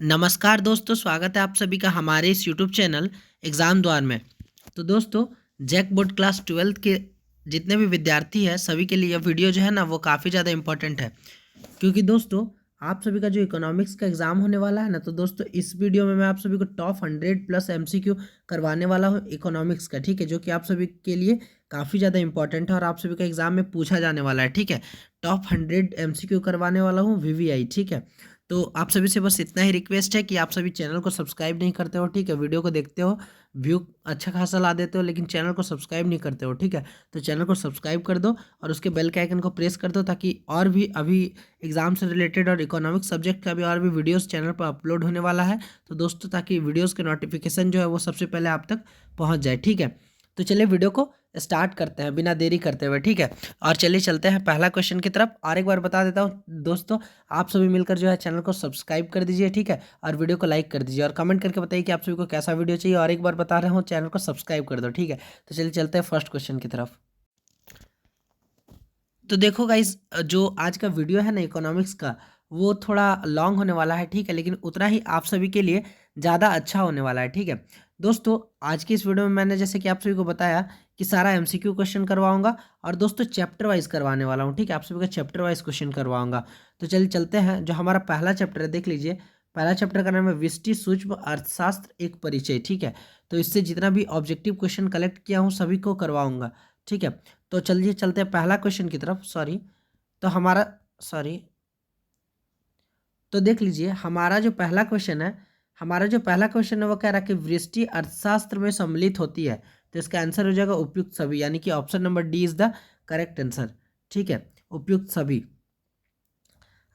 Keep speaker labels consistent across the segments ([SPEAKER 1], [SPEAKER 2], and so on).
[SPEAKER 1] नमस्कार दोस्तों, स्वागत है आप सभी का हमारे इस यूट्यूब चैनल एग्ज़ाम द्वार में। तो दोस्तों, जैक बोर्ड क्लास 12th के जितने भी विद्यार्थी हैं सभी के लिए यह वीडियो जो है ना वो काफ़ी ज़्यादा इम्पोर्टेंट है। क्योंकि दोस्तों, आप सभी का जो इकोनॉमिक्स का एग्ज़ाम होने वाला है ना, तो दोस्तों इस वीडियो में मैं आप सभी को टॉप 100 प्लस एमसीक्यू करवाने वाला हूँ इकोनॉमिक्स का, ठीक है, जो कि आप सभी के लिए काफ़ी ज़्यादा इंपॉर्टेंट है और आप सभी का एग्ज़ाम में पूछा जाने वाला है, ठीक है। टॉप 100 एमसीक्यू करवाने वाला हूँ वीवीआई, ठीक है। तो आप सभी से बस इतना ही रिक्वेस्ट है कि आप सभी चैनल को सब्सक्राइब नहीं करते हो, ठीक है, वीडियो को देखते हो, व्यू अच्छा खासा ला देते हो, लेकिन चैनल को सब्सक्राइब नहीं करते हो, ठीक है। तो चैनल को सब्सक्राइब कर दो और उसके बेल के आइकन को प्रेस कर दो, ताकि और भी अभी एग्जाम से रिलेटेड और इकोनॉमिक सब्जेक्ट का भी और भी वीडियोस चैनल पर अपलोड होने वाला है। तो दोस्तों, ताकि वीडियोस के नोटिफिकेशन जो है वो सबसे पहले आप तक पहुंच जाए, ठीक है। तो चलिए वीडियो को स्टार्ट करते हैं बिना देरी करते हुए, ठीक है। और चलिए चलते हैं पहला क्वेश्चन की तरफ। और एक बार बता देता हूँ दोस्तों, आप सभी मिलकर जो है चैनल को सब्सक्राइब कर दीजिए, ठीक है, और वीडियो को लाइक कर दीजिए और कमेंट करके बताइए कि आप सभी को कैसा वीडियो चाहिए। और एक बार बता रहा हूँ, चैनल को सब्सक्राइब कर दो, ठीक है। तो चलिए चलते हैं फर्स्ट क्वेश्चन की तरफ। तो देखो गाइस, जो आज का वीडियो है ना इकोनॉमिक्स का, वो थोड़ा लॉन्ग होने वाला है, ठीक है, लेकिन उतना ही आप सभी के लिए ज़्यादा अच्छा होने वाला है, ठीक है। दोस्तों, आज की इस वीडियो में मैंने जैसे कि आप सभी को बताया कि सारा एमसीक्यू क्वेश्चन करवाऊंगा और दोस्तों चैप्टर वाइज करवाने वाला हूँ, ठीक है, आप सभी का चैप्टर वाइज क्वेश्चन करवाऊंगा। तो चलिए चलते हैं। जो हमारा पहला चैप्टर है देख लीजिए। पहला चैप्टर का नाम है विशिष्ट सूक्ष्म अर्थशास्त्र एक परिचय, ठीक है। तो इससे जितना भी ऑब्जेक्टिव क्वेश्चन कलेक्ट किया हूँ सभी को करवाऊंगा, ठीक है। तो चलिए चलते हैं पहला क्वेश्चन की तरफ। सॉरी, तो हमारा सॉरी तो देख लीजिए, हमारा जो पहला क्वेश्चन है वो कह रहा है कि वृष्टि अर्थशास्त्र में सम्मिलित होती है। तो इसका आंसर हो जाएगा उपयुक्त सभी, यानी कि option number D is the correct answer, ठीक है, उपयुक्त सभी।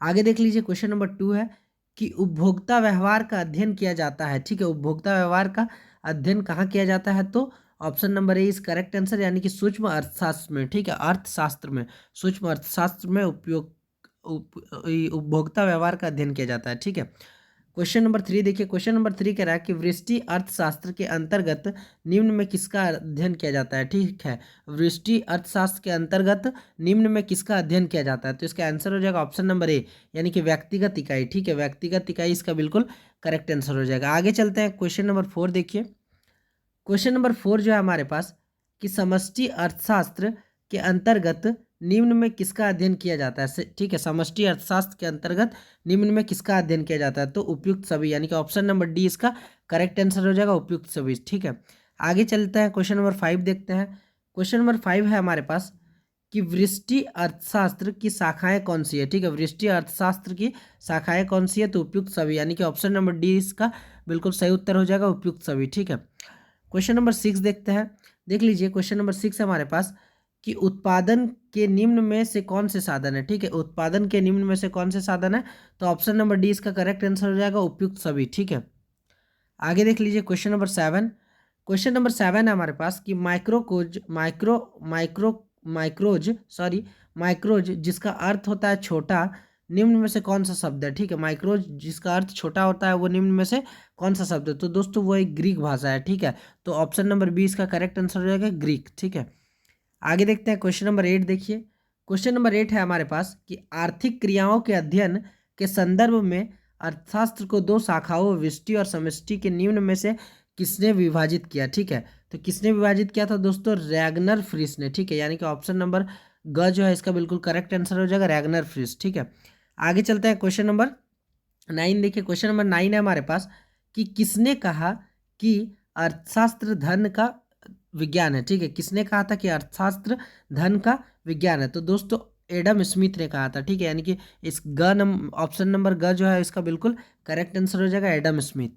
[SPEAKER 1] आगे देख लीजिए, क्वेश्चन नंबर 2 है कि उपभोक्ता व्यवहार का अध्ययन किया जाता है, ठीक है। उपभोक्ता व्यवहार का अध्ययन कहाँ किया जाता है? तो option number A is correct answer, यानी कि सूक्ष्म अर्थशास्त्र में, ठीक है, अर्थशास्त्र में, सूक्ष्म अर्थशास्त्र में उपभोक्ता व्यवहार का अध्ययन किया जाता है, ठीक है। क्वेश्चन नंबर 3 देखिए। क्वेश्चन नंबर 3 कह रहा है कि वृष्टि अर्थशास्त्र के अंतर्गत निम्न में किसका अध्ययन किया जाता है, ठीक है। वृष्टि अर्थशास्त्र के अंतर्गत निम्न में किसका अध्ययन किया जाता है? तो इसका आंसर हो जाएगा ऑप्शन नंबर ए, यानी कि व्यक्तिगत इकाई, ठीक है, व्यक्तिगत इकाई इसका बिल्कुल करेक्ट आंसर हो जाएगा। आगे चलते हैं, क्वेश्चन नंबर 4 देखिए। क्वेश्चन नंबर 4 जो है हमारे पास कि समष्टि अर्थशास्त्र के अंतर्गत निम्न में किसका अध्ययन किया जाता है, ठीक है। समष्टि अर्थशास्त्र के अंतर्गत निम्न में किसका अध्ययन किया जाता है? तो उपयुक्त सभी, यानी कि ऑप्शन नंबर डी इसका करेक्ट आंसर हो जाएगा, उपयुक्त सभी, ठीक है। आगे चलते हैं, क्वेश्चन नंबर 5 देखते हैं। क्वेश्चन नंबर 5 है हमारे पास कि वृष्टि अर्थशास्त्र की शाखाएं कौन सी है, ठीक है। वृष्टि अर्थशास्त्र की शाखाएं कौन सी है? तो उपयुक्त सभी, यानी कि ऑप्शन नंबर डी इसका बिल्कुल सही उत्तर हो जाएगा, उपयुक्त सभी, ठीक है। क्वेश्चन नंबर 6 देखते हैं। देख लीजिए, क्वेश्चन नंबर 6 है हमारे पास कि उत्पादन के निम्न में से कौन से साधन है, ठीक है। उत्पादन के निम्न में से कौन से साधन है? तो ऑप्शन नंबर डी इसका करेक्ट आंसर हो जाएगा, उपयुक्त सभी, ठीक है। आगे देख लीजिए, क्वेश्चन नंबर 7। क्वेश्चन नंबर 7 है हमारे पास कि माइक्रोज जिसका अर्थ होता है छोटा, निम्न में से कौन सा शब्द है, ठीक है। माइक्रोज जिसका अर्थ छोटा होता है वो निम्न में से कौन सा शब्द है? तो दोस्तों वो एक ग्रीक भाषा है, ठीक है। तो ऑप्शन नंबर बी इसका करेक्ट आंसर हो जाएगा, ग्रीक, ठीक है। आगे देखते हैं, क्वेश्चन नंबर 8 देखिए। क्वेश्चन नंबर 8 है हमारे पास कि आर्थिक क्रियाओं के अध्ययन के संदर्भ में अर्थशास्त्र को दो शाखाओं व्यष्टि और समष्टि के निम्न में से किसने विभाजित किया, ठीक है। तो किसने विभाजित किया था दोस्तों? रैगनर फ्रिस ने, ठीक है, यानी कि ऑप्शन नंबर ग जो है इसका बिल्कुल करेक्ट आंसर हो जाएगा, रैगनर फ्रिस, ठीक है। आगे चलते हैं, क्वेश्चन नंबर 9 देखिए। क्वेश्चन नंबर 9 है हमारे पास कि किसने कहा कि अर्थशास्त्र धन का विज्ञान है, ठीक है। किसने कहा था कि अर्थशास्त्र धन का विज्ञान है? तो दोस्तों एडम स्मिथ ने कहा था, ठीक है, यानी कि इस ऑप्शन नंबर ग जो है इसका बिल्कुल करेक्ट आंसर हो जाएगा, एडम स्मिथ।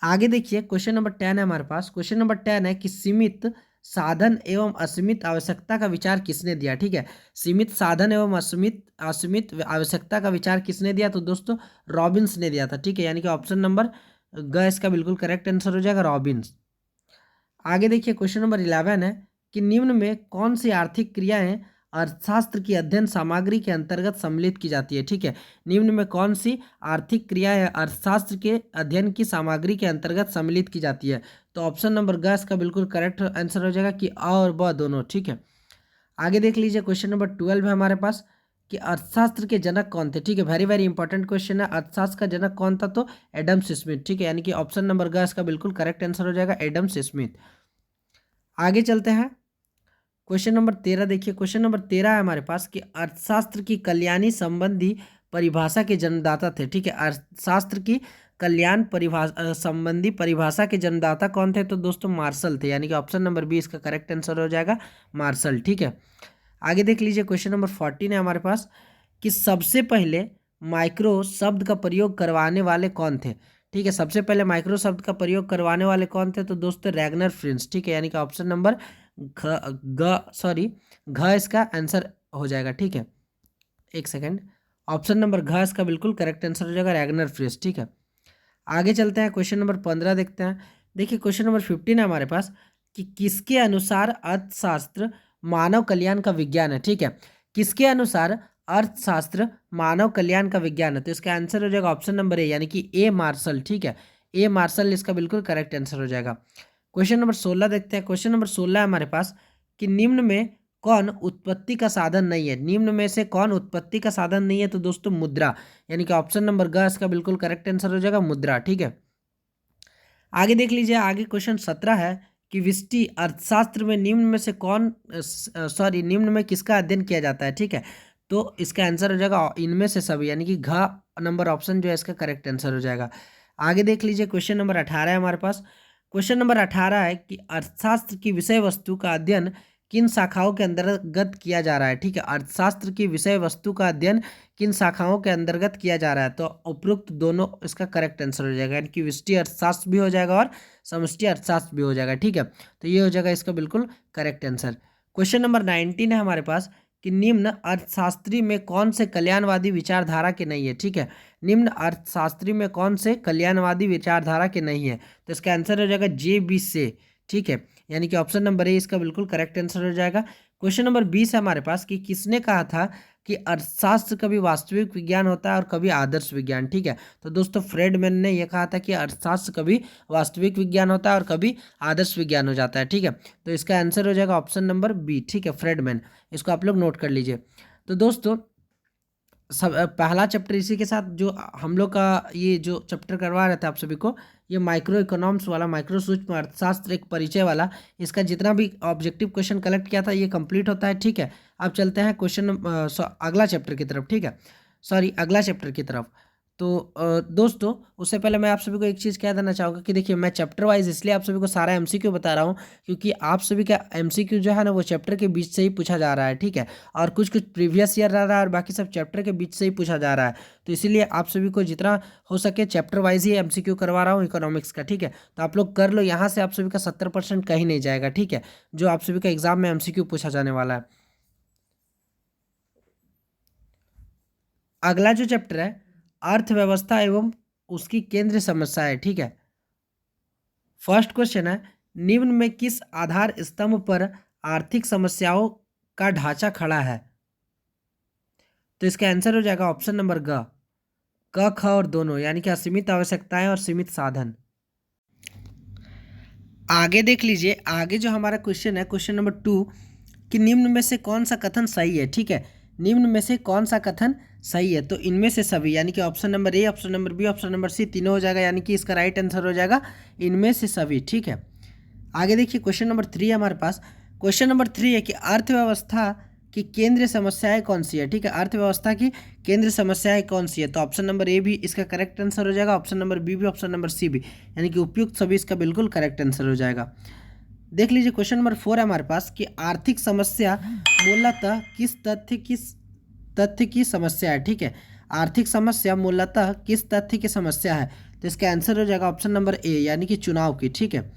[SPEAKER 1] आगे देखिए, क्वेश्चन नंबर 10 है हमारे पास। क्वेश्चन नंबर 10 है कि सीमित साधन एवं असीमित आवश्यकता का विचार किसने दिया, ठीक है। सीमित साधन एवं असीमित असीमित आवश्यकता का विचार किसने दिया? तो दोस्तों रॉबिन्स ने दिया था, ठीक है, यानी कि ऑप्शन नंबर ग इसका बिल्कुल करेक्ट आंसर हो जाएगा, रॉबिन्स। आगे देखिए, क्वेश्चन नंबर 11 है कि निम्न में कौन सी आर्थिक क्रियाएं अर्थशास्त्र की अध्ययन सामग्री के अंतर्गत सम्मिलित की जाती है, ठीक है। निम्न में कौन सी आर्थिक क्रियाएं अर्थशास्त्र के अध्ययन की सामग्री के अंतर्गत सम्मिलित की जाती है? तो ऑप्शन नंबर ग इसका बिल्कुल करेक्ट आंसर हो जाएगा कि अ और ब दोनों, ठीक है। आगे देख लीजिए, क्वेश्चन नंबर 12 है हमारे पास कि अर्थशास्त्र के जनक कौन थे, ठीक है। वेरी वेरी इंपॉर्टेंट क्वेश्चन है। अर्थशास्त्र का जनक कौन था, तो एडम स्मिथ, ठीक है। यानी कि ऑप्शन नंबर ग इसका बिल्कुल करेक्ट आंसर हो जाएगा, एडम स्मिथ। आगे चलते हैं, क्वेश्चन नंबर 13 देखिए। क्वेश्चन नंबर 13 है हमारे पास कि अर्थशास्त्र की कल्याणी संबंधी परिभाषा के जन्मदाता थे, ठीक है। अर्थशास्त्र की कल्याण परिभाषा संबंधी परिभाषा के जन्मदाता कौन थे, तो दोस्तों मार्शल थे, यानी कि ऑप्शन नंबर बी इसका करेक्ट आंसर हो जाएगा, मार्शल, ठीक है। आगे देख लीजिए, क्वेश्चन नंबर 14 है हमारे पास कि सबसे पहले माइक्रो शब्द का प्रयोग करवाने वाले कौन थे, ठीक है। सबसे पहले माइक्रो शब्द का प्रयोग करवाने वाले कौन थे, तो दोस्तों रैगनर फ्रिंज, ठीक है। यानी कि ऑप्शन नंबर घ इसका आंसर हो जाएगा, ठीक है। एक सेकेंड, ऑप्शन नंबर घ इसका बिल्कुल करेक्ट आंसर हो जाएगा, रैगनर फ्रिज, ठीक है। आगे चलते हैं, क्वेश्चन नंबर 15 देखते हैं। देखिए क्वेश्चन नंबर 15 है हमारे पास कि किसके अनुसार अर्थशास्त्र मानव कल्याण का विज्ञान है, ठीक है। किसके अनुसार अर्थशास्त्र मानव कल्याण का विज्ञान है, तो इसका आंसर हो जाएगा ऑप्शन नंबर ए, यानी कि ए मार्शल, ठीक है। ए मार्शल इसका बिल्कुल करेक्ट आंसर हो जाएगा। क्वेश्चन नंबर 16 देखते हैं। क्वेश्चन नंबर 16 है हमारे पास कि निम्न में कौन उत्पत्ति का साधन नहीं है, निम्न में से कौन उत्पत्ति का साधन नहीं है, तो दोस्तों मुद्रा, यानी कि ऑप्शन नंबर ग इसका बिल्कुल करेक्ट आंसर हो जाएगा, मुद्रा, ठीक है। आगे देख लीजिए, आगे क्वेश्चन 17 है कि विष्टि अर्थशास्त्र में निम्न में से कौन निम्न में किसका अध्ययन किया जाता है, ठीक है। तो इसका आंसर हो जाएगा इनमें से सभी, यानी कि घ नंबर ऑप्शन जो है इसका करेक्ट आंसर हो जाएगा। आगे देख लीजिए, क्वेश्चन नंबर 18 है हमारे पास। क्वेश्चन नंबर 18 है कि अर्थशास्त्र की विषय वस्तु का अध्ययन किन शाखाओं के अंतर्गत किया जा रहा है, ठीक है। अर्थशास्त्र की विषय वस्तु का अध्ययन किन शाखाओं के अंतर्गत किया जा रहा है, तो उपरोक्त दोनों इसका करेक्ट आंसर हो जाएगा, यानी कि विष्टि अर्थशास्त्र भी हो जाएगा और समष्टि अर्थशास्त्र भी हो जाएगा, ठीक है। तो ये हो जाएगा इसका बिल्कुल करेक्ट आंसर। क्वेश्चन नंबर 19 है हमारे पास कि निम्न अर्थशास्त्री में कौन से कल्याणवादी विचारधारा के नहीं है, ठीक है। निम्न अर्थशास्त्री में कौन से कल्याणवादी विचारधारा के नहीं है, तो इसका आंसर हो जाएगा जे बी से, ठीक है। यानी कि ऑप्शन नंबर ए इसका बिल्कुल करेक्ट आंसर हो जाएगा। क्वेश्चन नंबर 20 है हमारे पास कि किसने कहा था कि अर्थशास्त्र कभी वास्तविक विज्ञान होता है और कभी आदर्श विज्ञान, ठीक है। तो दोस्तों फ्रेडमैन ने यह कहा था कि अर्थशास्त्र कभी वास्तविक विज्ञान होता है और कभी आदर्श विज्ञान हो जाता है, ठीक है। तो इसका आंसर हो जाएगा ऑप्शन नंबर बी, ठीक है, फ्रेडमैन। इसको आप लोग नोट कर लीजिए। तो दोस्तों सब पहला चैप्टर इसी के साथ जो हम लोग का ये जो चैप्टर करवा रहे थे आप सभी को, ये माइक्रो इकोनॉमिक्स वाला, माइक्रो सूक्ष्म अर्थशास्त्र एक परिचय वाला, इसका जितना भी ऑब्जेक्टिव क्वेश्चन कलेक्ट किया था ये कंप्लीट होता है, ठीक है। अब चलते हैं क्वेश्चन अगला चैप्टर की तरफ, ठीक है, अगला चैप्टर की तरफ। तो दोस्तों उससे पहले मैं आप सभी को एक चीज़ कह देना चाहूँगा कि देखिए मैं चैप्टर वाइज इसलिए आप सभी को सारा एमसीक्यू बता रहा हूँ क्योंकि आप सभी का एमसीक्यू जो है ना वो चैप्टर के बीच से ही पूछा जा रहा है, ठीक है। और कुछ कुछ प्रीवियस ईयर रह रहा है और बाकी सब चैप्टर के बीच से ही पूछा जा रहा है। तो इसीलिए आप सभी को जितना हो सके चैप्टर वाइज ही एमसीक्यू करवा रहा हूँ इकोनॉमिक्स का, ठीक है। तो आप लोग कर लो, यहाँ से आप सभी का 70% कहीं नहीं जाएगा, ठीक है, जो आप सभी का एग्जाम में एमसीक्यू पूछा जाने वाला है। अगला जो चैप्टर है अर्थव्यवस्था एवं उसकी केंद्रीय समस्या है, ठीक है। फर्स्ट क्वेश्चन है निम्न में किस आधार स्तंभ पर आर्थिक समस्याओं का ढांचा खड़ा है, तो इसका आंसर हो जाएगा ऑप्शन नंबर ग, क ख और दोनों, यानी कि असीमित आवश्यकताएं और सीमित साधन। आगे देख लीजिए, आगे जो हमारा क्वेश्चन है क्वेश्चन नंबर 2 कि निम्न में से कौन सा कथन सही है, ठीक है। निम्न में से कौन सा कथन सही है, तो इनमें से सभी, यानी कि option number A, option number B, option number C तीनों हो जाएगा, यानी कि इसका राइट आंसर हो जाएगा इनमें से सभी, ठीक है। आगे देखिए क्वेश्चन नंबर 3 है हमारे पास। क्वेश्चन नंबर 3 है कि अर्थव्यवस्था की केंद्रीय समस्याएं कौन सी है, ठीक है। अर्थव्यवस्था की केंद्रीय समस्याएं कौन सी है, तो ऑप्शन नंबर ए भी इसका करेक्ट आंसर हो जाएगा, ऑप्शन नंबर बी भी, ऑप्शन नंबर सी भी, यानी कि उपयुक्त सभी इसका बिल्कुल करेक्ट आंसर हो जाएगा। देख लीजिए क्वेश्चन नंबर 4 है हमारे पास कि आर्थिक समस्या मूलतः किस तथ्य की समस्या है, ठीक है। आर्थिक समस्या मूलतः किस तथ्य की समस्या है, तो इसका आंसर हो जाएगा ऑप्शन नंबर ए, यानी कि चुनाव की, ठीक है।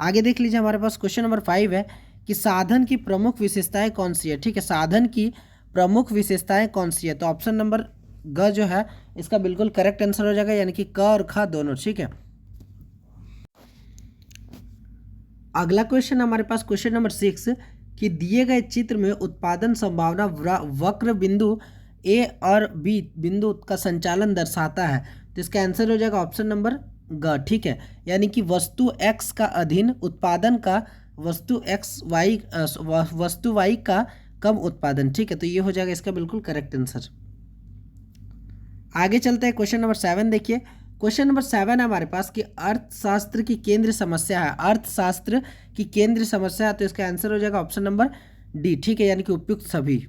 [SPEAKER 1] आगे देख लीजिए हमारे पास क्वेश्चन नंबर 5 है कि साधन की प्रमुख विशेषताएं कौन सी है, ठीक है। साधन की प्रमुख विशेषताएं कौन सी है, तो ऑप्शन नंबर ग जो है इसका बिल्कुल करेक्ट आंसर हो जाएगा, यानी कि क और ख दोनों, ठीक है। अगला क्वेश्चन हमारे पास क्वेश्चन नंबर 6 कि दिए गए चित्र में उत्पादन संभावना वक्र बिंदु ए और बी बिंदु का संचालन दर्शाता है, तो इसका आंसर हो जाएगा ऑप्शन नंबर ग, ठीक है। यानी कि वस्तु x का अधीन उत्पादन का वस्तु y का कम उत्पादन, ठीक है। तो ये हो जाएगा इसका बिल्कुल करेक्ट आंसर। आगे चलते हैं, क्वेश्चन नंबर 7 देखिए। क्वेश्चन नंबर 7 है हमारे पास कि अर्थशास्त्र की केंद्र समस्या है, अर्थशास्त्र की केंद्र समस्या है, तो इसका आंसर हो जाएगा ऑप्शन नंबर डी, ठीक है, यानी कि उपयुक्त सभी।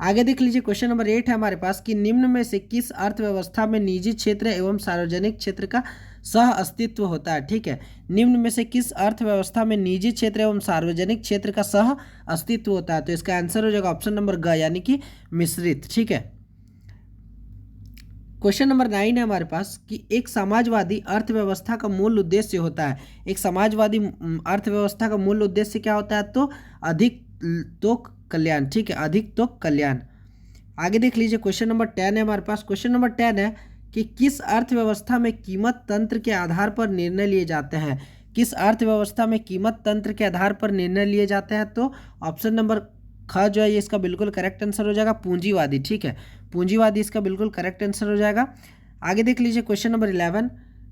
[SPEAKER 1] आगे देख लीजिए, क्वेश्चन नंबर 8 है हमारे पास कि निम्न में से किस अर्थव्यवस्था में निजी क्षेत्र एवं सार्वजनिक क्षेत्र का सह अस्तित्व होता है, ठीक है। निम्न में से किस अर्थव्यवस्था में निजी क्षेत्र एवं सार्वजनिक क्षेत्र का सह अस्तित्व होता है, तो इसका आंसर हो जाएगा ऑप्शन नंबर ग, यानी कि मिश्रित, ठीक है। क्वेश्चन नंबर 9 है हमारे पास कि एक समाजवादी अर्थव्यवस्था का मूल उद्देश्य होता है, एक समाजवादी अर्थव्यवस्था का मूल उद्देश्य क्या होता है, तो अधिक तो कल्याण, ठीक है, अधिक तो कल्याण। आगे देख लीजिए, क्वेश्चन नंबर 10 है हमारे पास। क्वेश्चन नंबर 10 है कि किस अर्थव्यवस्था में कीमत तंत्र के आधार पर निर्णय लिए जाते हैं, किस अर्थव्यवस्था में कीमत तंत्र के आधार पर निर्णय लिए जाते हैं, तो ऑप्शन नंबर ख जो है ये इसका बिल्कुल करेक्ट आंसर हो जाएगा, पूंजीवादी, ठीक है, पूंजीवादी इसका बिल्कुल करेक्ट आंसर हो जाएगा। आगे देख लीजिए, क्वेश्चन नंबर 11।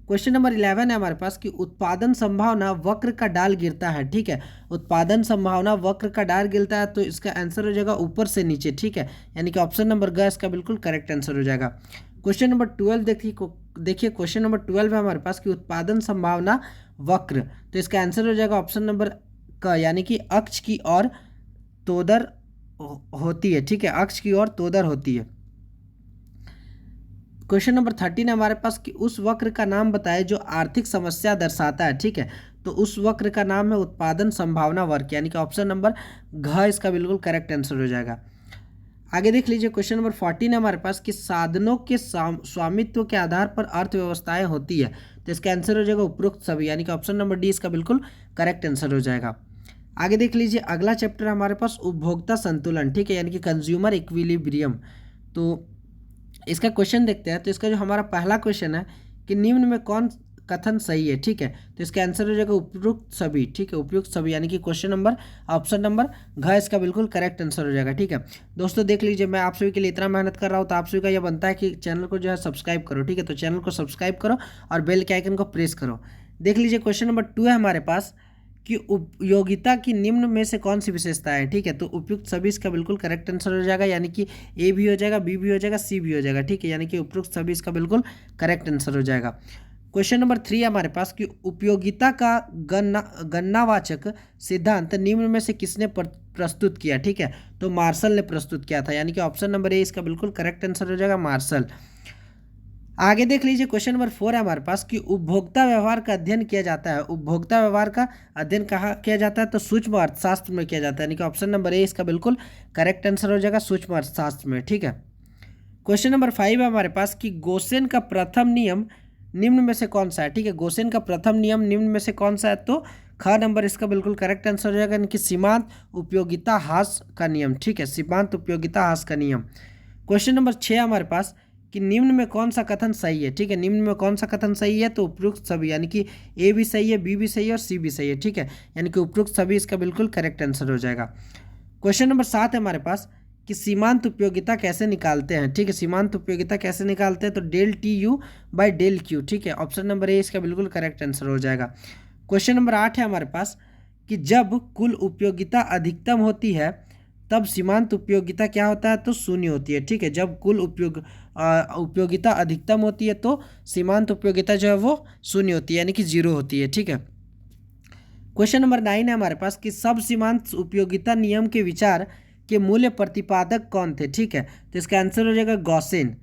[SPEAKER 1] क्वेश्चन नंबर 11 है हमारे पास कि उत्पादन संभावना वक्र का डाल गिरता है, ठीक है, उत्पादन संभावना वक्र का डाल गिरता है, तो इसका आंसर हो जाएगा ऊपर से नीचे, ठीक है, यानी कि ऑप्शन नंबर ग इसका बिल्कुल करेक्ट आंसर हो जाएगा। क्वेश्चन नंबर 12 देखिए क्वेश्चन नंबर 12 है हमारे पास कि उत्पादन संभावना वक्र, तो इसका आंसर हो जाएगा ऑप्शन नंबर क, यानी कि अक्ष की ओर तोदर होती है, ठीक है, अक्ष की ओर तोदर होती है। क्वेश्चन नंबर 13 है हमारे पास कि उस वक्र का नाम बताएं जो आर्थिक समस्या दर्शाता है, ठीक है, तो उस वक्र का नाम है उत्पादन संभावना वक्र, यानी कि ऑप्शन नंबर घ इसका बिल्कुल करेक्ट आंसर हो जाएगा। आगे देख लीजिए, क्वेश्चन नंबर 14 है हमारे पास कि साधनों के स्वामित्व के आधार पर अर्थव्यवस्थाएं होती है, तो इसका आंसर हो जाएगा उपरोक्त सभी, यानी कि ऑप्शन नंबर डी इसका बिल्कुल करेक्ट आंसर हो जाएगा। आगे देख लीजिए, अगला चैप्टर हमारे पास उपभोक्ता संतुलन, ठीक है, यानी कि कंज्यूमर इक्विलिब्रियम। तो इसका क्वेश्चन देखते हैं। तो इसका जो हमारा पहला क्वेश्चन है कि निम्न में कौन कथन सही है, ठीक है, तो इसका आंसर हो जाएगा उपयुक्त सभी, ठीक है, उपयुक्त सभी, यानी कि क्वेश्चन नंबर ऑप्शन नंबर घ इसका बिल्कुल करेक्ट आंसर हो जाएगा, ठीक है। दोस्तों देख लीजिए, मैं आप सभी के लिए इतना मेहनत कर रहा हूँ, तो आप सभी का यह बनता है कि चैनल को जो है सब्सक्राइब करो, ठीक है, तो चैनल को सब्सक्राइब करो और बेल के आइकन को प्रेस करो। देख लीजिए, क्वेश्चन नंबर 2 है हमारे पास कि उपयोगिता की निम्न में से कौन सी विशेषता है, ठीक है, तो उपयुक्त सभी इसका बिल्कुल करेक्ट आंसर हो जाएगा, यानी कि ए भी हो जाएगा, बी भी हो जाएगा, सी भी हो जाएगा, ठीक है, यानी कि उपयुक्त सभी इसका बिल्कुल करेक्ट आंसर हो जाएगा। क्वेश्चन नंबर 3 है हमारे पास कि उपयोगिता का गणनावाचक सिद्धांत निम्न में से किसने प्रस्तुत किया, ठीक है, तो मार्शल ने प्रस्तुत किया था, यानी कि ऑप्शन नंबर ए इसका बिल्कुल करेक्ट आंसर हो जाएगा, मार्शल। आगे देख लीजिए, क्वेश्चन नंबर 4 है हमारे पास कि उपभोक्ता व्यवहार का अध्ययन किया जाता है, उपभोक्ता व्यवहार का अध्ययन कहाँ किया जाता है, तो सूक्ष्म अर्थशास्त्र में किया जाता है, यानी कि ऑप्शन नंबर ए इसका बिल्कुल करेक्ट आंसर हो जाएगा, सूक्ष्म अर्थशास्त्र में, ठीक है। क्वेश्चन नंबर 5 है हमारे पास कि गोसेन का प्रथम नियम निम्न में से कौन सा है, ठीक है, गोसेन का प्रथम नियम निम्न में से कौन सा है, तो ख नंबर इसका बिल्कुल करेक्ट आंसर हो जाएगा, यानी कि सीमांत उपयोगिता ह्रास का नियम, ठीक है, सीमांत उपयोगिता ह्रास का नियम। क्वेश्चन नंबर 6 हमारे पास कि निम्न में कौन सा कथन सही है, ठीक है, निम्न में कौन सा कथन सही है, तो उपयुक्त सभी, यानी कि ए भी सही है, बी भी सही है और सी भी सही है, ठीक है, यानी कि उपयुक्त सभी इसका बिल्कुल करेक्ट आंसर हो जाएगा। क्वेश्चन नंबर 7 है हमारे पास कि सीमांत उपयोगिता कैसे निकालते हैं, ठीक है, सीमांत उपयोगिता कैसे निकालते हैं, तो del T U by del Q, ठीक है, ऑप्शन नंबर ए इसका बिल्कुल करेक्ट आंसर हो जाएगा। क्वेश्चन नंबर 8 है हमारे पास कि जब कुल उपयोगिता अधिकतम होती है तब सीमांत उपयोगिता क्या होता है, तो शून्य होती है, ठीक है, जब कुल उपयोगिता अधिकतम होती है तो सीमांत उपयोगिता जो है वो शून्य होती है, यानी कि 0 होती है, ठीक है। क्वेश्चन नंबर 9 है हमारे पास कि सब सीमांत उपयोगिता नियम के विचार के मूल्य प्रतिपादक कौन थे, ठीक है, तो इसका आंसर हो जाएगा गॉसेन,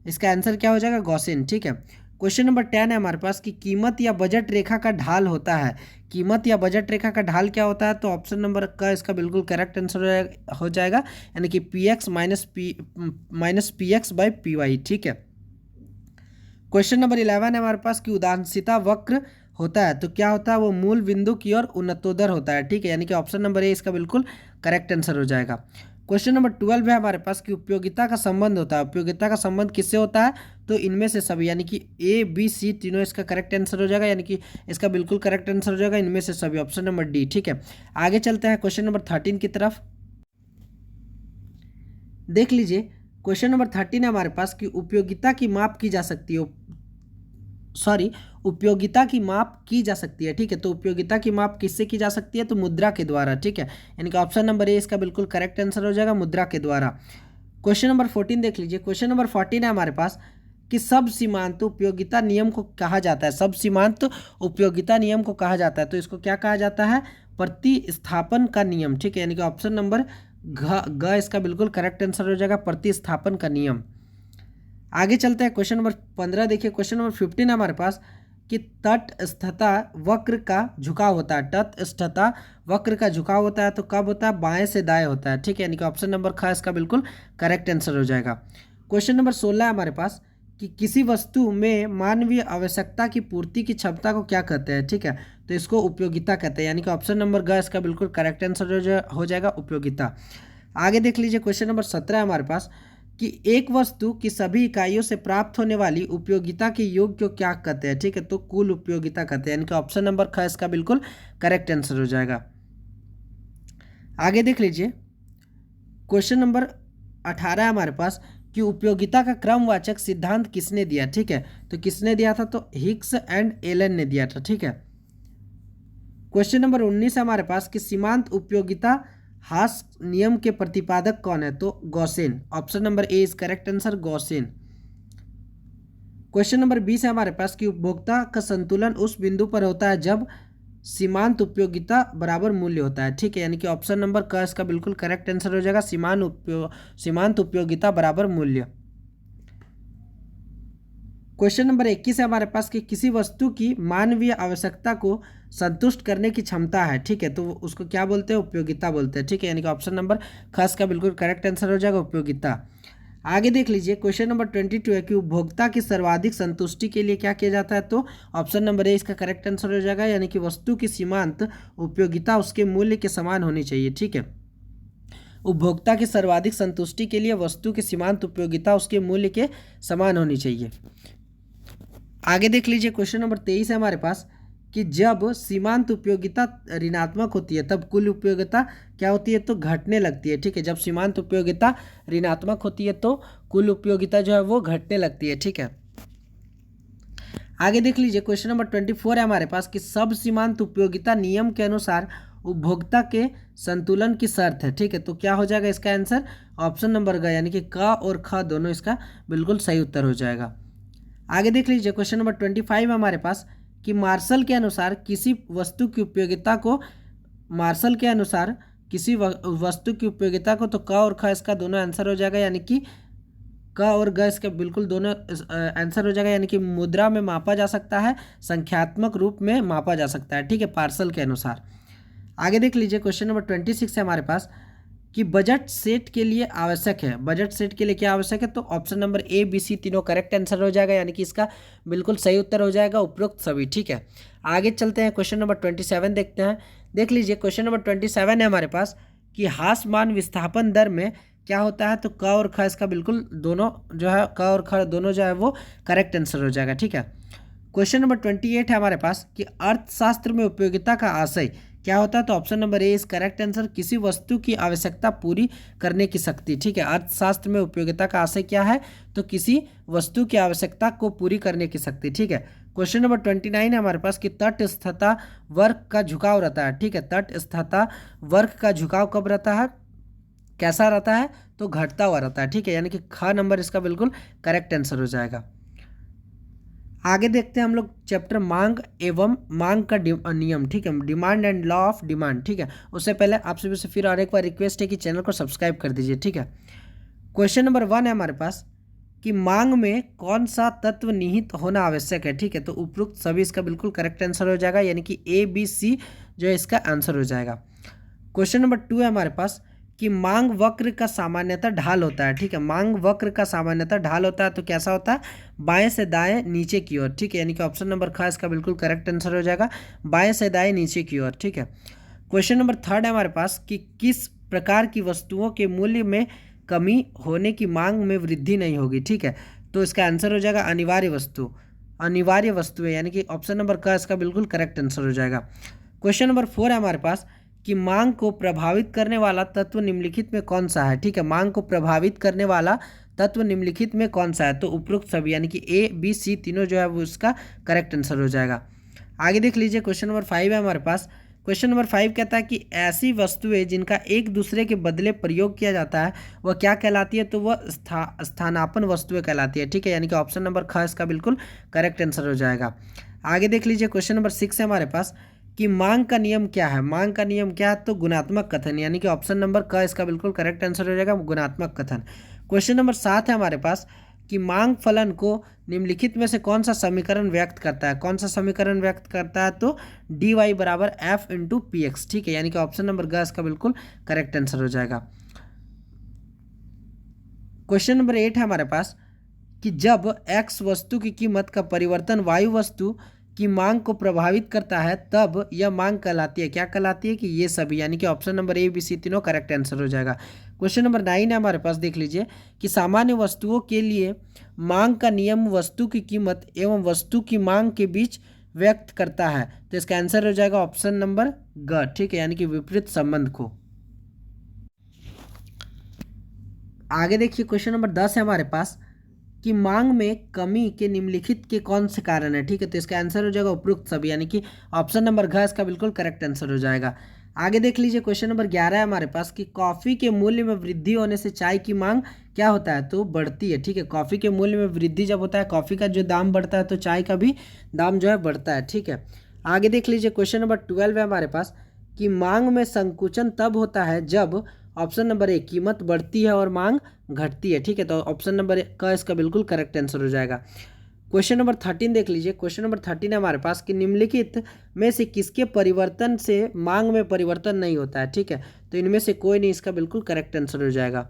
[SPEAKER 1] इसका आंसर क्या हो जाएगा, गॉसेन, ठीक है। क्वेश्चन नंबर 10 है हमारे पास कि कीमत या बजट रेखा का ढाल होता है, कीमत या बजट रेखा का ढाल क्या होता है, तो ऑप्शन नंबर का इसका बिल्कुल करेक्ट आंसर हो जाएगा, यानी कि P X minus P X by P Y, ठीक है। क्वेश्चन नंबर 11 है हमारे पास कि उदासीनता वक्र होता है, तो क्या होता है, वो मूल बिंदु की ओर उन्नतोदर होता है, ठीक है, यानी कि ऑप्शन नंबर ए इसका बिल्कुल करेक्ट आंसर हो जाएगा। क्वेश्चन नंबर 12 है हमारे पास कि उपयोगिता का संबंध होता है, उपयोगिता का संबंध किससे होता है, तो इनमें से सभी, यानी कि ए बी सी तीनों इसका करेक्ट आंसर हो जाएगा, यानी कि इसका बिल्कुल करेक्ट आंसर हो जाएगा इनमें से सभी, ऑप्शन नंबर डी, ठीक है। आगे चलते हैं क्वेश्चन नंबर 13 की तरफ। देख लीजिए, क्वेश्चन नंबर 13 है हमारे पास कि उपयोगिता की माप की जा सकती है, सॉरी उपयोगिता की माप की जा सकती है, ठीक है। तो उपयोगिता की माप किससे की जा सकती है, तो मुद्रा के द्वारा, ठीक है। यानी कि ऑप्शन नंबर ए इसका बिल्कुल करेक्ट आंसर हो जाएगा, मुद्रा के द्वारा। क्वेश्चन नंबर 14 देख लीजिए। क्वेश्चन नंबर 14 है हमारे पास कि सब सीमांत उपयोगिता नियम को कहा जाता है। सब सीमांत उपयोगिता नियम को कहा जाता है, तो इसको क्या कहा जाता है, प्रतिस्थापन का नियम, ठीक है। यानी कि ऑप्शन नंबर ग इसका बिल्कुल करेक्ट आंसर हो जाएगा, प्रतिस्थापन का नियम। आगे चलते हैं क्वेश्चन नंबर 15 देखिए। क्वेश्चन नंबर 15 है हमारे पास कि तटस्थता वक्र का झुकाव होता है। तटस्थता वक्र का झुकाव होता है तो कब होता है, बाएं से दाएं होता है, ठीक है। यानी कि ऑप्शन नंबर ख इसका बिल्कुल करेक्ट आंसर हो जाएगा। क्वेश्चन नंबर 16 है हमारे पास कि किसी वस्तु में मानवीय आवश्यकता की पूर्ति की क्षमता को क्या कहते हैं, ठीक है। तो इसको उपयोगिता कहते हैं, यानी कि ऑप्शन नंबर ग इसका बिल्कुल करेक्ट आंसर हो जाएगा, उपयोगिता। आगे देख लीजिए। क्वेश्चन नंबर 17 है हमारे पास कि एक वस्तु की सभी इकाइयों से प्राप्त होने वाली उपयोगिता के योग को क्या कहते हैं, ठीक है। तो कुल उपयोगिता कहते हैं, यानी कि ऑप्शन नंबर ख इसका बिल्कुल करेक्ट आंसर हो जाएगा। आगे देख लीजिए। क्वेश्चन नंबर 18 है हमारे पास कि उपयोगिता का क्रमवाचक सिद्धांत किसने दिया, ठीक है। तो किसने दिया था, तो हिग्स एंड एलन ने दिया था, ठीक है। क्वेश्चन नंबर 19 है हमारे पास कि सीमांत उपयोगिता हास नियम के प्रतिपादक कौन है, तो Gossen. Option number A is correct answer, Gossen. Question number 20 है हमारे पास कि उपभोक्ता का संतुलन उस बिंदु पर होता है जब सीमांत उपयोगिता बराबर मूल्य होता है, ठीक है। यानी कि ऑप्शन नंबर क इसका बिल्कुल करेक्ट आंसर हो जाएगा, सीमांत उपयोगिता बराबर मूल्य। क्वेश्चन नंबर 21 है हमारे पास कि किसी वस्तु की मानवीय आवश्यकता को संतुष्ट करने की क्षमता है, ठीक है। तो उसको क्या बोलते हैं, उपयोगिता बोलते हैं, ठीक है। यानी कि ऑप्शन नंबर खास का बिल्कुल करेक्ट आंसर हो जाएगा, उपयोगिता। आगे देख लीजिए। क्वेश्चन नंबर 22 है कि उपभोक्ता की सर्वाधिक संतुष्टि के लिए क्या किया जाता है, तो ऑप्शन नंबर ए इसका करेक्ट आंसर हो जाएगा, यानी कि वस्तु की सीमांत उपयोगिता उसके मूल्य के समान होनी चाहिए, ठीक है। उपभोक्ता की सर्वाधिक संतुष्टि के लिए वस्तु की सीमांत उपयोगिता उसके मूल्य के समान होनी चाहिए। आगे देख लीजिए। क्वेश्चन नंबर 23 है हमारे पास कि जब सीमांत उपयोगिता ऋणात्मक होती है तब कुल उपयोगिता क्या होती है, तो घटने लगती है, ठीक है। जब सीमांत उपयोगिता ऋणात्मक होती है तो कुल उपयोगिता जो है वो घटने लगती है, ठीक है। आगे देख लीजिए। क्वेश्चन नंबर 24 है हमारे पास कि सब सीमांत उपयोगिता नियम के अनुसार उपभोक्ता के संतुलन की शर्त है, ठीक है। तो क्या हो जाएगा इसका आंसर, ऑप्शन नंबर ग, यानी कि क और ख दोनों इसका बिल्कुल सही उत्तर हो जाएगा। आगे देख लीजिए। क्वेश्चन नंबर 25 है हमारे पास कि मार्शल के अनुसार किसी वस्तु की उपयोगिता को, मार्शल के अनुसार किसी वस्तु की उपयोगिता को, तो क और ख इसका दोनों आंसर हो जाएगा, यानी कि क और ग इसका बिल्कुल दोनों आंसर हो जाएगा। यानी कि मुद्रा में मापा जा सकता है, संख्यात्मक रूप में मापा जा सकता है, ठीक है, पार्सल के अनुसार। आगे देख लीजिए। क्वेश्चन नंबर 26 है हमारे पास कि बजट सेट के लिए आवश्यक है, बजट सेट के लिए क्या आवश्यक है, तो option number A B C तीनों करेक्ट आंसर हो जाएगा, यानी कि इसका बिल्कुल सही उत्तर हो जाएगा उपरोक्त सभी, ठीक है। आगे चलते हैं। क्वेश्चन नंबर 27 देखते हैं। देख लीजिए। क्वेश्चन नंबर 27 है हमारे पास कि हासमान विस्थापन दर में क्या होता है, तो क और ख इसका बिल्कुल दोनों जो है, क और ख दोनों जो है वो करेक्ट आंसर हो जाएगा, ठीक है। क्वेश्चन नंबर 28 है हमारे पास कि अर्थशास्त्र में उपयोगिता का आशय क्या होता है, तो option number A is correct answer, किसी वस्तु की आवश्यकता पूरी करने की शक्ति, ठीक है। अर्थशास्त्र में उपयोगिता का आशय क्या है, तो किसी वस्तु की आवश्यकता को पूरी करने की शक्ति, ठीक है। क्वेश्चन नंबर 29 है हमारे पास कि तटस्थता वर्ग का झुकाव रहता है, ठीक है। तटस्थता वर्ग का झुकाव कब रहता है, कैसा रहता है, तो घटता हुआ रहता है, ठीक है। यानी कि ख नंबर इसका बिल्कुल करेक्ट आंसर हो जाएगा। आगे देखते हैं हम लोग चैप्टर मांग एवं मांग का नियम, ठीक है, demand and law of demand, ठीक है। उससे पहले आप सभी से फिर और एक बार रिक्वेस्ट है कि चैनल को सब्सक्राइब कर दीजिए, ठीक है। क्वेश्चन नंबर 1 है हमारे पास कि मांग में कौन सा तत्व निहित होना आवश्यक है, ठीक है। तो उपरोक्त सभी इसका बिल्कुल करेक्ट आंसर हो जाएगा, यानी कि ए बी सी जो है इसका आंसर हो जाएगा। क्वेश्चन नंबर 2 है हमारे पास कि मांग वक्र का सामान्यतः ढाल होता है, ठीक है। मांग वक्र का सामान्यतः ढाल होता है तो कैसा होता है, बाएं से दाएं नीचे की ओर, ठीक है। यानी कि ऑप्शन नंबर ख इसका बिल्कुल करेक्ट आंसर हो जाएगा, बाएं से दाएं नीचे की ओर, ठीक है। क्वेश्चन नंबर 3 है हमारे पास कि किस प्रकार की वस्तुओं के मूल्य में कमी होने की मांग में वृद्धि नहीं होगी, ठीक है। तो इसका आंसर हो जाएगा अनिवार्य वस्तु, अनिवार्य वस्तुएं, यानी कि ऑप्शन नंबर क इसका बिल्कुल करेक्ट आंसर हो जाएगा। क्वेश्चन नंबर 4 है हमारे पास कि मांग को प्रभावित करने वाला तत्व निम्नलिखित में कौन सा है, ठीक है। मांग को प्रभावित करने वाला तत्व निम्नलिखित में कौन सा है? तो उपरोक्त सभी यानी कि ए बी सी तीनों जो है वो उसका करेक्ट आंसर हो जाएगा। आगे देख लीजिए क्वेश्चन नंबर 5 है हमारे पास। क्वेश्चन नंबर 5 कहता है कि ऐसी वस्तुएं जिनका एक दूसरे के बदले प्रयोग किया जाता है वह क्या कहलाती है? तो वह स्थानापन्न वस्तुएं कहलाती है, ठीक है, यानी कि ऑप्शन नंबर ख इसका बिल्कुल करेक्ट आंसर हो जाएगा। आगे देख लीजिए क्वेश्चन नंबर 6 है हमारे पास कि मांग का नियम क्या है? मांग का नियम क्या है? तो गुणात्मक कथन, यानी कि ऑप्शन नंबर क इसका बिल्कुल करेक्ट आंसर हो जाएगा, गुणात्मक कथन। क्वेश्चन नंबर 7 है हमारे पास कि मांग फलन को निम्नलिखित में से कौन सा समीकरण व्यक्त करता है? कौन सा समीकरण व्यक्त करता है? तो डी वाई बराबर एफ इंटू पी एक्स, ठीक है, यानी कि ऑप्शन नंबर ग इसका बिल्कुल करेक्ट आंसर हो जाएगा। क्वेश्चन नंबर 8 है हमारे पास कि जब x वस्तु की कीमत का परिवर्तन वायु वस्तु की मांग को प्रभावित करता है तब यह मांग कहलाती है, क्या कहलाती है? कि ये सभी, यानी कि option number A B C तीनों करेक्ट आंसर हो जाएगा। क्वेश्चन नंबर 9 है हमारे पास, देख लीजिए कि सामान्य वस्तुओं के लिए मांग का नियम वस्तु की कीमत एवं वस्तु की मांग के बीच व्यक्त करता है, तो इसका आंसर हो जाएगा ऑप्शन नंबर ग, ठीक है, यानी कि विपरीत संबंध को। आगे देखिए क्वेश्चन नंबर 10 है हमारे पास कि मांग में कमी के निम्नलिखित के कौन से कारण है, ठीक है, तो इसका आंसर हो जाएगा उपरोक्त सभी, यानी कि ऑप्शन नंबर घ इसका बिल्कुल करेक्ट आंसर हो जाएगा। आगे देख लीजिए क्वेश्चन नंबर 11 है हमारे पास कि कॉफी के मूल्य में वृद्धि होने से चाय की मांग क्या होता है? तो बढ़ती है, ठीक है, कॉफी के मूल्य में वृद्धि जब होता है, कॉफी का जो दाम बढ़ता है तो चाय का भी दाम जो है बढ़ता है, ठीक है। आगे देख लीजिए क्वेश्चन नंबर 12 है हमारे पास कि मांग में संकुचन तब होता है जब ऑप्शन नंबर ए कीमत बढ़ती है और मांग घटती है, ठीक है, तो ऑप्शन नंबर का इसका बिल्कुल करेक्ट आंसर हो जाएगा। क्वेश्चन नंबर 13 देख लीजिए, क्वेश्चन नंबर 13 है हमारे पास कि निम्नलिखित में से किसके परिवर्तन से मांग में परिवर्तन नहीं होता है, ठीक है, तो इनमें से कोई नहीं, इसका बिल्कुल करेक्ट आंसर हो जाएगा।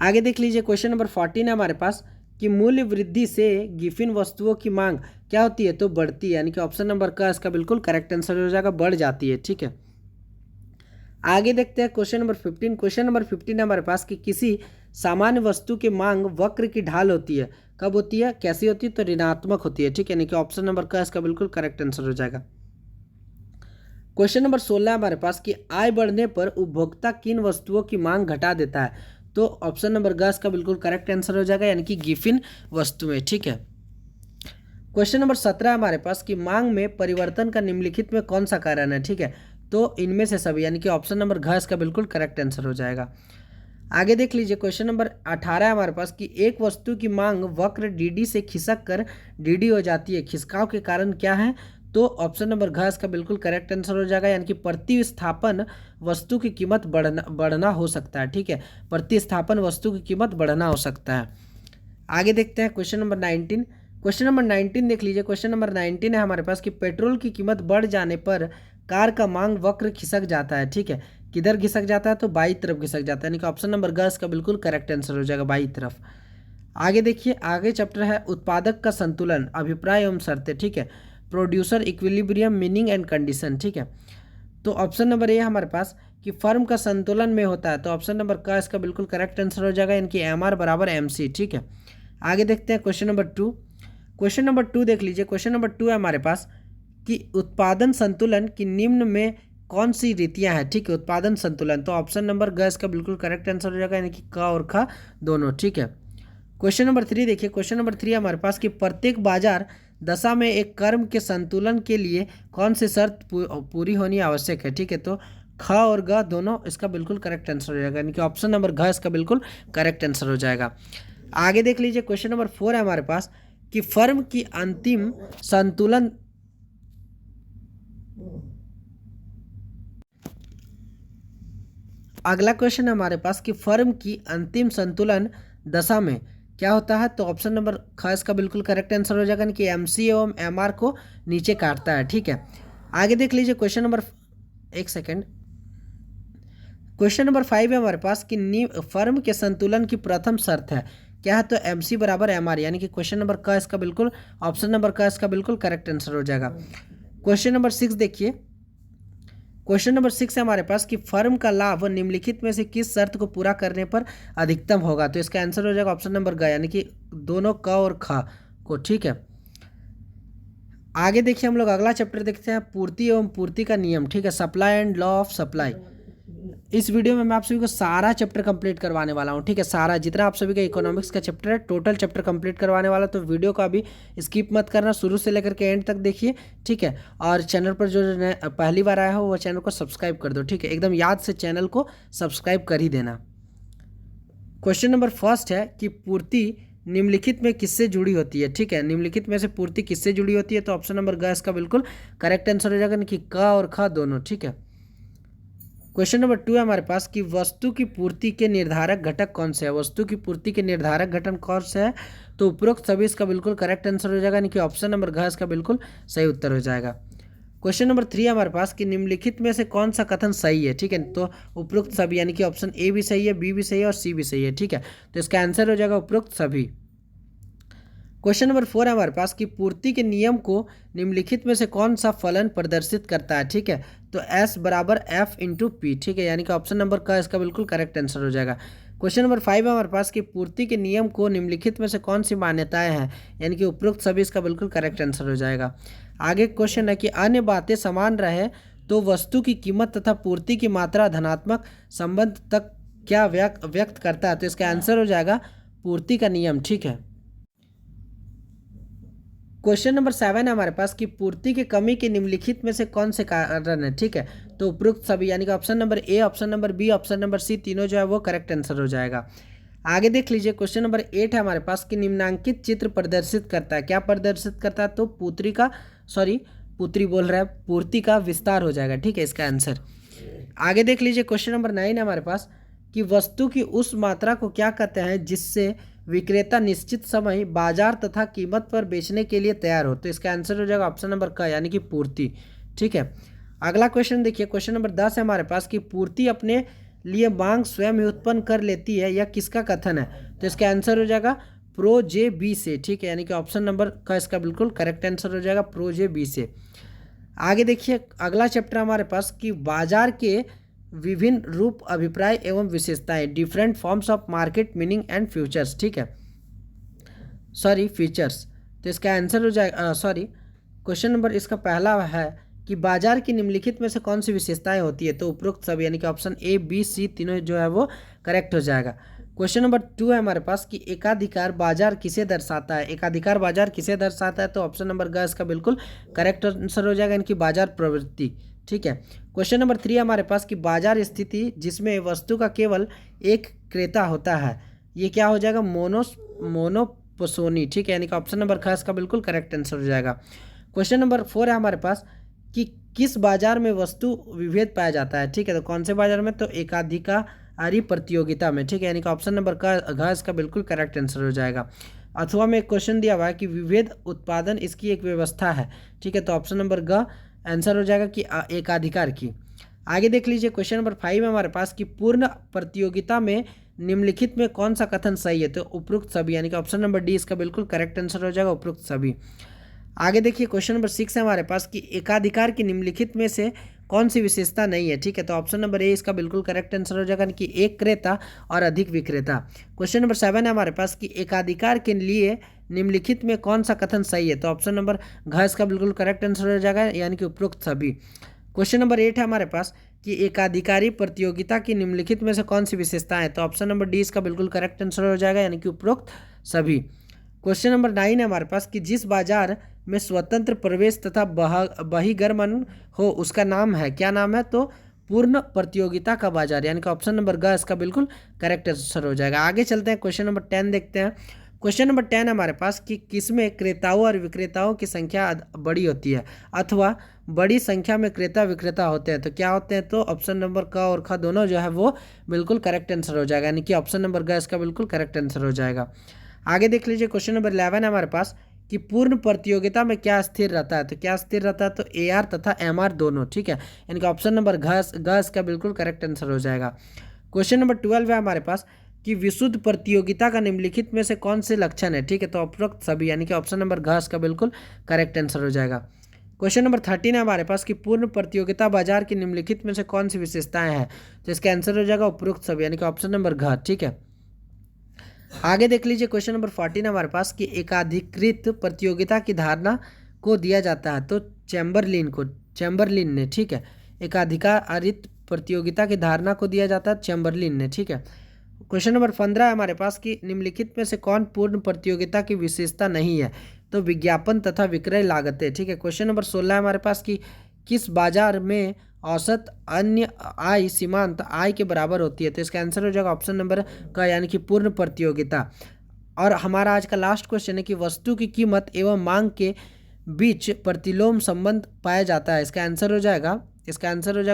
[SPEAKER 1] आगे देख लीजिए क्वेश्चन नंबर 14 है हमारे पास कि मूल्य वृद्धि से गिफिन वस्तुओं की मांग क्या होती है? तो बढ़ती है, यानी कि ऑप्शन नंबर का इसका बिल्कुल करेक्ट आंसर हो जाएगा, बढ़ जाती है, ठीक है। आगे देखते हैं क्वेश्चन नंबर 15। क्वेश्चन नंबर 15 है हमारे पास कि किसी सामान्य वस्तु की मांग वक्र की ढाल होती है, कब होती है, कैसी होती है? तो ऋणात्मक होती है, ठीक है, यानी कि ऑप्शन नंबर का इसका बिल्कुल करेक्ट आंसर हो जाएगा। क्वेश्चन नंबर 16 है हमारे पास कि आय बढ़ने पर उपभोक्ता किन वस्तुओं की मांग घटा देता है? तो ऑप्शन नंबर ग इसका बिल्कुल करेक्ट आंसर हो जाएगा, यानी कि गिफिन वस्तुएं, ठीक है। क्वेश्चन नंबर 17 हमारे पास कि मांग में परिवर्तन का निम्नलिखित में कौन सा कारण है, ठीक है, तो इनमें से सभी, यानी कि ऑप्शन नंबर घ इसका बिल्कुल करेक्ट आंसर हो जाएगा। आगे देख लीजिए क्वेश्चन नंबर 18 है हमारे पास कि एक वस्तु की मांग वक्र डी से खिसक कर डी हो जाती है, खिसकाव के कारण क्या है? तो ऑप्शन नंबर घ इसका बिल्कुल करेक्ट आंसर हो जाएगा, यानी कि प्रतिस्थापन वस्तु की कीमत बढ़ना हो सकता है, ठीक है, प्रतिस्थापन वस्तु की कीमत बढ़ना हो सकता है। आगे देखते हैं क्वेश्चन नंबर 19। क्वेश्चन नंबर 19 देख लीजिए, क्वेश्चन नंबर 19 है हमारे पास कि पेट्रोल की कीमत बढ़ जाने पर कार का मांग वक्र खिसक जाता है, ठीक है, किधर खिसक जाता है? तो बाई तरफ खिसक जाता है, यानी कि ऑप्शन नंबर ग इसका बिल्कुल करेक्ट आंसर हो जाएगा, बाई तरफ। आगे देखिए, आगे चैप्टर है उत्पादक का संतुलन, अभिप्राय एवं शर्तें, ठीक है, producer equilibrium meaning and condition, ठीक है, तो ऑप्शन नंबर ए हमारे पास कि फर्म का संतुलन में होता है, तो ऑप्शन नंबर का इसका बिल्कुल करेक्ट आंसर हो जाएगा, यानी कि एम आर बराबर एम सी, ठीक है। आगे देखते हैं क्वेश्चन नंबर 2। क्वेश्चन नंबर 2 देख लीजिए, क्वेश्चन नंबर 2 है हमारे पास कि उत्पादन संतुलन की निम्न में कौन सी रीतियां हैं, ठीक है, उत्पादन संतुलन, तो ऑप्शन नंबर ग इसका बिल्कुल करेक्ट आंसर हो जाएगा, यानी कि क और ख दोनों, ठीक है। क्वेश्चन नंबर 3 देखिए, क्वेश्चन नंबर 3 हमारे पास कि प्रत्येक बाजार दशा में एक कर्म के संतुलन के लिए कौन सी शर्त पूरी होनी आवश्यक है, ठीक है, तो ख और ग दोनों इसका बिल्कुल करेक्ट आंसर हो जाएगा, यानी कि ऑप्शन नंबर घ इसका बिल्कुल करेक्ट आंसर हो जाएगा। आगे देख लीजिए क्वेश्चन नंबर 4 है हमारे पास कि फर्म की अंतिम संतुलन अगला क्वेश्चन है हमारे पास कि फर्म की अंतिम संतुलन दशा में क्या होता है? तो ऑप्शन नंबर ख इसका बिल्कुल करेक्ट आंसर हो जाएगा, कि एमसी एवं एमआर को नीचे काटता है, ठीक है। आगे देख लीजिए क्वेश्चन नंबर, एक सेकेंड, क्वेश्चन नंबर 5 है हमारे पास कि फर्म के संतुलन की प्रथम शर्त है, क्या है? तो एम सी बराबर एम आर, यानी कि क्वेश्चन नंबर का इसका बिल्कुल, ऑप्शन नंबर का इसका बिल्कुल करेक्ट आंसर हो जाएगा। क्वेश्चन नंबर 6 देखिए, क्वेश्चन नंबर 6 है हमारे पास कि फर्म का लाभ निम्नलिखित में से किस शर्त को पूरा करने पर अधिकतम होगा? तो इसका आंसर हो जाएगा ऑप्शन नंबर ग, यानी कि दोनों क और ख को, ठीक है। आगे देखिए हम लोग अगला चैप्टर देखते हैं, पूर्ति एवं पूर्ति का नियम, ठीक है, supply and law of supply. इस वीडियो में मैं आप सभी को सारा चैप्टर कंप्लीट करवाने वाला हूँ, ठीक है। सारा जितना आप सभी का इकोनॉमिक्स का चैप्टर है टोटल चैप्टर कंप्लीट करवाने वाला, तो वीडियो को अभी स्किप मत करना, शुरू से लेकर के एंड तक देखिए, ठीक है। और चैनल पर जो पहली बार आया हो वो चैनल को सब्सक्राइब कर दो, ठीक है। एकदम याद से चैनल को सब्सक्राइब कर ही देना। क्वेश्चन नंबर फर्स्ट है कि पूर्ति निम्नलिखित में किससे जुड़ी होती है, ठीक है। निम्नलिखित में से पूर्ति किससे जुड़ी होती है, तो ऑप्शन नंबर ग इसका बिल्कुल करेक्ट आंसर हो जाएगा, कि क और ख दोनों, ठीक है। क्वेश्चन नंबर 2 है हमारे पास कि वस्तु की पूर्ति के निर्धारक घटक कौन से है। वस्तु की पूर्ति के निर्धारक घटक कौन से है, तो उपरोक्त सभी इसका बिल्कुल करेक्ट आंसर हो जाएगा, यानी कि ऑप्शन नंबर घ इसका बिल्कुल सही उत्तर हो जाएगा। क्वेश्चन नंबर 3 है हमारे पास कि निम्नलिखित में से कौन सा कथन सही है, ठीक है। तो उपरोक्त सभी यानी कि ऑप्शन ए भी सही है, बी भी सही है और सी भी सही है, ठीक है। तो इसका आंसर हो जाएगा उपरोक्त सभी। क्वेश्चन नंबर 4 है हमारे पास कि पूर्ति के नियम को निम्नलिखित में से कौन सा फलन प्रदर्शित करता है, ठीक है। तो S बराबर F इंटू पी, ठीक है, यानी कि ऑप्शन नंबर का इसका बिल्कुल करेक्ट आंसर हो जाएगा। क्वेश्चन नंबर 5 है हमारे पास कि पूर्ति के नियम को निम्नलिखित में से कौन सी मान्यताएं हैं, यानी कि उपरोक्त सभी इसका बिल्कुल करेक्ट आंसर हो जाएगा। आगे क्वेश्चन है कि अन्य बातें समान रहे तो वस्तु की कीमत तथा पूर्ति की मात्रा धनात्मक संबंध तक क्या व्यक्त करता है, तो इसका आंसर हो जाएगा पूर्ति का नियम, ठीक है। क्वेश्चन नंबर 7 है हमारे पास कि पूर्ति की कमी के निम्नलिखित में से कौन से कारण है, ठीक है। तो उपरोक्त सभी यानी कि option number A, option number B, option number C तीनों जो है वो करेक्ट आंसर हो जाएगा। आगे देख लीजिए क्वेश्चन नंबर 8 है हमारे पास कि निम्नांकित चित्र प्रदर्शित करता है, क्या प्रदर्शित करता है, तो पुत्री बोल रहा है, पूर्ति का विस्तार हो जाएगा, ठीक है, इसका आंसर। आगे देख लीजिए क्वेश्चन नंबर 9 है हमारे पास कि वस्तु की उस मात्रा को क्या कहते हैं जिससे विक्रेता निश्चित समय बाजार तथा कीमत पर बेचने के लिए तैयार हो, तो इसका आंसर हो जाएगा ऑप्शन नंबर का यानी कि पूर्ति, ठीक है। अगला क्वेश्चन देखिए, क्वेश्चन नंबर 10 है हमारे पास कि पूर्ति अपने लिए मांग स्वयं ही उत्पन्न कर लेती है, यह किसका कथन है, तो इसका आंसर हो जाएगा प्रो जे बी से, ठीक है, यानी कि ऑप्शन नंबर का इसका बिल्कुल करेक्ट आंसर हो जाएगा प्रो जे बी से। आगे देखिए अगला चैप्टर हमारे पास कि बाजार के विभिन्न रूप, अभिप्राय एवं विशेषताएं, different forms of market meaning and futures, ठीक है, फीचर्स। तो इसका आंसर हो जाएगा क्वेश्चन नंबर इसका पहला है कि बाजार की निम्नलिखित में से कौन सी विशेषताएं होती है, तो उपरोक्त सब यानी कि ऑप्शन ए, बी, सी तीनों जो है वो करेक्ट हो जाएगा। क्वेश्चन नंबर 2 है हमारे पास कि एकाधिकार बाजार किसे दर्शाता है। एकाधिकार बाजार किसे दर्शाता है, तो ऑप्शन नंबर ग इसका बिल्कुल करेक्ट आंसर हो जाएगा, यानी कि बाजार प्रवृत्ति, ठीक है। क्वेश्चन नंबर 3 हमारे पास कि बाजार स्थिति जिसमें वस्तु का केवल एक क्रेता होता है, ये क्या हो जाएगा, मोनोपोसोनी, ठीक है, यानी कि ऑप्शन नंबर ख इसका बिल्कुल करेक्ट आंसर हो जाएगा। क्वेश्चन नंबर 4 है हमारे पास कि किस बाजार में वस्तु विभेद पाया जाता है, ठीक है, तो कौन से बाजार में, तो एकाधिकारी प्रतियोगिता में, ठीक है, यानी कि ऑप्शन नंबर का घ इसका बिल्कुल करेक्ट आंसर हो जाएगा। अथवा में एक क्वेश्चन दिया हुआ है कि विभेद उत्पादन इसकी एक व्यवस्था है, ठीक है, तो ऑप्शन नंबर ग आंसर हो जाएगा कि एकाधिकार की। आगे देख लीजिए क्वेश्चन नंबर 5 है हमारे पास कि पूर्ण प्रतियोगिता में निम्नलिखित में कौन सा कथन सही है, तो उपरोक्त सभी, यानी कि ऑप्शन नंबर डी इसका बिल्कुल करेक्ट आंसर हो जाएगा, उपरोक्त सभी। आगे देखिए क्वेश्चन नंबर 6 है हमारे पास कि एकाधिकार की निम्नलिखित में से कौन सी विशेषता नहीं है, ठीक है, तो ऑप्शन नंबर ए इसका बिल्कुल करेक्ट आंसर हो जाएगा, कि एक क्रेता और अधिक विक्रेता। क्वेश्चन नंबर 7 है हमारे पास कि एकाधिकार के लिए निम्नलिखित में कौन सा कथन सही है, तो ऑप्शन नंबर घ इसका बिल्कुल करेक्ट आंसर हो जाएगा, यानी कि उपरोक्त सभी। क्वेश्चन नंबर 8 है हमारे पास कि एकाधिकारी प्रतियोगिता की निम्नलिखित में से कौन सी विशेषता है, तो ऑप्शन नंबर डी इसका बिल्कुल करेक्ट आंसर हो जाएगा, यानी कि उपरोक्त सभी। क्वेश्चन नंबर 9 है हमारे पास कि जिस बाजार में स्वतंत्र प्रवेश तथा बहिर्गमन हो उसका नाम है, क्या नाम है, तो पूर्ण प्रतियोगिता का बाजार, यानी कि ऑप्शन नंबर ग इसका बिल्कुल करेक्ट आंसर हो जाएगा। आगे चलते हैं क्वेश्चन नंबर 10 देखते हैं। क्वेश्चन नंबर 10 हमारे पास कि किसमें क्रेताओं और विक्रेताओं की संख्या बड़ी होती है, अथवा बड़ी संख्या में क्रेता विक्रेता होते हैं, तो क्या होते हैं, तो ऑप्शन नंबर क और ख दोनों जो है वो बिल्कुल करेक्ट आंसर हो जाएगा, यानी कि ऑप्शन नंबर ग इसका बिल्कुल करेक्ट आंसर हो जाएगा। आगे देख लीजिए क्वेश्चन नंबर 11 है हमारे पास कि पूर्ण प्रतियोगिता में क्या स्थिर रहता है, तो क्या स्थिर रहता है, तो AR तथा MR दोनों, ठीक है, यानी कि ऑप्शन नंबर घ इसका बिल्कुल करेक्ट आंसर हो जाएगा। क्वेश्चन नंबर 12 है हमारे पास कि विशुद्ध प्रतियोगिता का निम्नलिखित में से कौन से लक्षण है, ठीक है, तो उपरोक्त सभी, यानी कि ऑप्शन नंबर घ इसका बिल्कुल करेक्ट आंसर हो जाएगा। क्वेश्चन नंबर 13 है हमारे पास कि पूर्ण प्रतियोगिता बाजार की निम्नलिखित में से कौन सी विशेषताएं हैं, तो इसका आंसर हो जाएगा उपरोक्त सभी, यानी कि ऑप्शन नंबर घ, ठीक है। आगे देख लीजिए क्वेश्चन नंबर 14 हमारे पास कि एकाधिकृत प्रतियोगिता की धारणा को दिया जाता है, तो चैम्बरलिन ने, ठीक है, एकाधिकारित प्रतियोगिता की धारणा को दिया जाता है? चैम्बरलिन ने, ठीक है। क्वेश्चन नंबर 15 है हमारे पास कि निम्नलिखित में से कौन पूर्ण प्रतियोगिता की विशेषता नहीं है? तो विज्ञापन तथा विक्रय लागतें, ठीक है। क्वेश्चन नंबर 16 है हमारे पास कि किस बाजार में औसत अन्य आय सीमांत आय के बराबर होती है? तो इसका आंसर हो जाएगा ऑप्शन नंबर का, यानी कि पूर्ण प्रतियोगिता। और हमारा आज का लास्ट क्वेश्चन है कि वस्तु की कीमत एवं मांग के बीच प्रतिलोम संबंध पाया जाता है। इसका आंसर हो जाएगा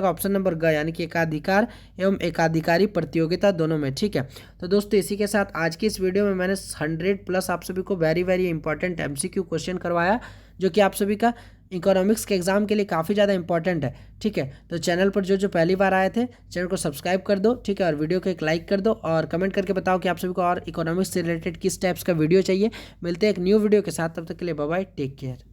[SPEAKER 1] ऑप्शन नंबर ग, यानी कि एकाधिकार एवं एकाधिकारी प्रतियोगिता दोनों में, ठीक है। तो दोस्तों इसी के साथ आज की इस वीडियो में मैंने 100+ आप सभी को very very important MCQ question करवाया, जो कि आप सभी का इकोनॉमिक्स के एग्जाम के लिए काफ़ी ज़्यादा इंपॉर्टेंट है, ठीक है। तो चैनल पर जो पहली बार आए थे, चैनल को सब्सक्राइब कर दो, ठीक है, और वीडियो को एक लाइक कर दो और कमेंट करके बताओ कि आप सभी को और इकोनॉमिक्स से रिलेटेड किस टाइप्स का वीडियो चाहिए। मिलते हैं एक न्यू वीडियो के साथ, तब तक के लिए बाय बाय, टेक केयर।